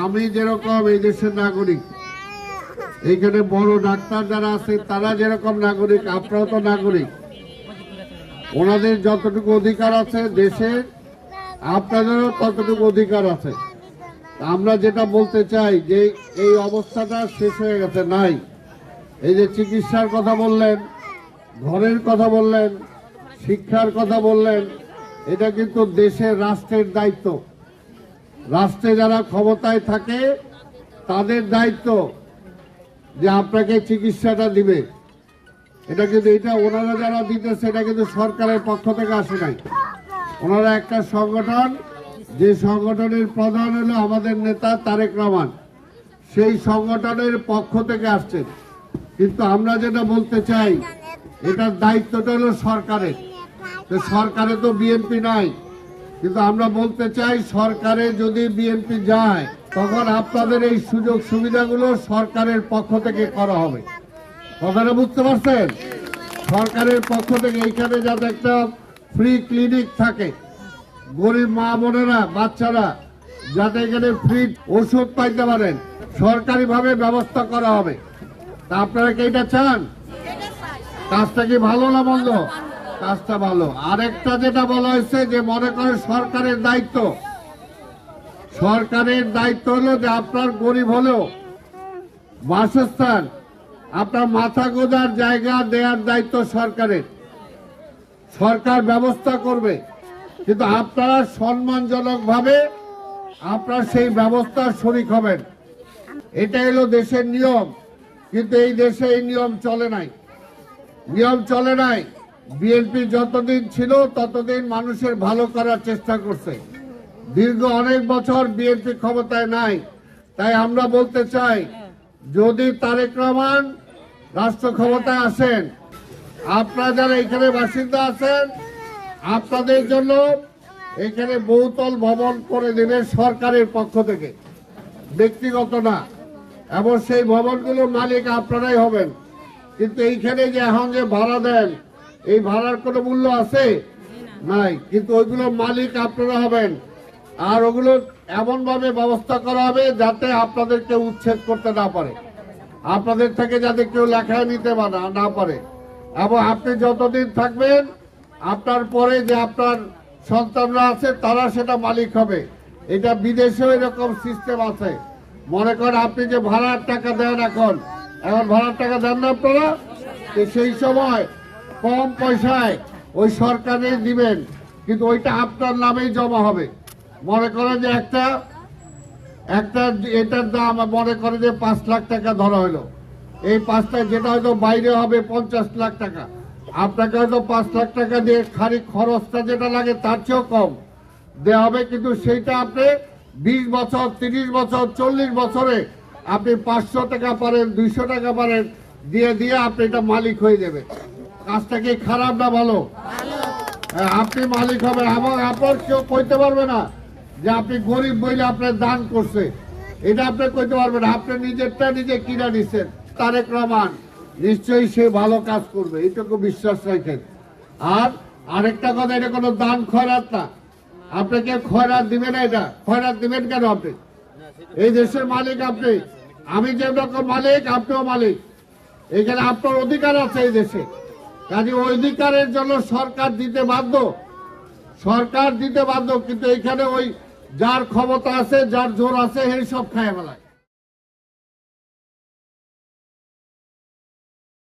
আমি যেরকম এই দেশের নাগরিক, এইখানে বড় ডাক্তার যারা আছে তারা যেরকম নাগরিক, আপনারাও তো নাগরিক। ওনাদের যতটুকু অধিকার আছে দেশে, আপনাদেরও ততটুকু অধিকার আছে। আমরা যেটা বলতে চাই যে এই অবস্থাটা শেষ হয়ে গেছে, নাই। এই যে চিকিৎসার কথা বললেন, ঘরের কথা বললেন, শিক্ষার কথা বললেন, এটা কিন্তু দেশের রাষ্ট্রের দায়িত্ব। রাষ্ট্রে যারা ক্ষমতায় থাকে তাদের দায়িত্ব যে আপনাকে চিকিৎসাটা দিবে। এটা কিন্তু এটা ওনারা যারা দিতেছে এটা কিন্তু সরকারের পক্ষ থেকে আসে নাই। ওনারা একটা সংগঠন, যে সংগঠনের প্রধান হলো আমাদের নেতা তারেক রহমান, সেই সংগঠনের পক্ষ থেকে আসছেন। কিন্তু আমরা যেটা বলতে চাই, এটার দায়িত্বটা হলো সরকারের। তো সরকারে তো বিএনপি নাই, কিন্তু আমরা বলতে চাই সরকারে যদি বিএনপি যায় তখন আপনাদের এই সুযোগ সুবিধাগুলো সরকারের পক্ষ থেকে করা হবে। কথাটা বুঝতে পারছেন? সরকারের পক্ষ থেকে এইখানে যাতে একটা ফ্রি ক্লিনিক থাকে, গরিব মা বোনেরা, বাচ্চারা যাতে এখানে ফ্রি ওষুধ পাইতে পারেন, সরকারিভাবে ব্যবস্থা করা হবে। তা আপনারা কি এটা চান? কাজটা কি ভালো না মন্দ? কাজটা ভালো। আরেকটা যেটা বলা হয়েছে যে মনে করেন সরকারের দায়িত্ব, সরকারের দায়িত্ব হলো যে আপনার গরিব হলেও বাসস্থান, আপনার মাথা গোঁজার জায়গা দেওয়ার দায়িত্ব সরকারের। সরকার ব্যবস্থা করবে, কিন্তু আপনারা সম্মানজনক ভাবে আপনার সেই ব্যবস্থার শরিক হবেন। এটা হলো দেশের নিয়ম, কিন্তু এই দেশে এই নিয়ম চলে নাই। নিয়ম চলে নাই। বিএনপি যতদিন ছিল ততদিন মানুষের ভালো করার চেষ্টা করছে। দীর্ঘ অনেক বছর বিএনপি ক্ষমতায় নাই। তাই আমরা বলতে চাই, যদি তারেক রহমান রাষ্ট্র ক্ষমতায় আসেন, আপনারা যারা এখানে বাসিন্দা আছেন, আপনাদের জন্য এখানে বহুতল ভবন করে দেবে সরকারের পক্ষ থেকে, ব্যক্তিগত না। এবং সেই ভবনগুলোর মালিক আপনারাই হবেন। কিন্তু এইখানে যে এখন যে ভাড়া দেন, এই ভাড়ার কোনো মূল্য আছে? নাই। কিন্তু ওইগুলো মালিক আপনারা হবেন। আর ওগুলো এমন ভাবে ব্যবস্থা করা হবে যাতে আপনাদেরকে উচ্ছেদ করতে না পারে, আপনাদের থেকে যাতে কেউ লেখায় নিতে না পারে। এবং আপনি যতদিন থাকবেন, আপনার পরে যে আপনার সন্তানরা আছে তারা সেটা মালিক হবে। এটা বিদেশেও এরকম সিস্টেম আছে। মনে করেন আপনি যে ভাড়ার টাকা দেন, এখন ভাড়ার টাকা দেন না আপনারা, সেই সময় কম পয়সায় ওই সরকারে দিবেন, কিন্তু ওইটা আপনার নামেই জমা হবে। মনে করেন যে একটা এটার দাম মনে করে যে 5 লাখ টাকা ধরা হলো, এই 5টা যেটা হয়তো বাইরে হবে 50 লাখ টাকা, আপনাকে হয়তো 5 লাখ টাকা দিয়ে খালি খরচটা যেটা লাগে তার চেয়েও কম দেওয়া হবে। কিন্তু সেইটা আপনি 20 বছর, 30 বছর, 40 বছরে আপনি 500 টাকা পারেন, 200 টাকা পারেন দিয়ে দিয়ে আপনি এটা মালিক হয়ে যাবে। কাজটা কি খারাপ না ভালো? আপনি মালিক হবেন এবং আপনার কেউ কইতে পারবে না যে আপনি গরিব বইলে আপনার দান করছে, এটা আপনি কইতে পারবেন। আপনি নিজেরটা নিজে কিনা নিচ্ছেন। তারেক রহমান নিশ্চয়ই সে ভালো কাজ করবে, এইটুকু বিশ্বাস রাখেন। আর আরেকটা কথা, এটা কোনো দান খয়রাত না। আপনাকে খয়রাত দিবে না। এটা খয়রাত দিবেন কেন? আপনি এই দেশের মালিক, আপনি, আমি যেরকম মালিক আপনিও মালিক। এখানে আপনার অধিকার আছে এই দেশে, কাজে ওই অধিকারের জন্য সরকার দিতে বাধ্য, সরকার দিতে বাধ্য। কিন্তু এখানে ওই যার ক্ষমতা আছে, যার জোর আছে, এই সব খায় ফেলায়।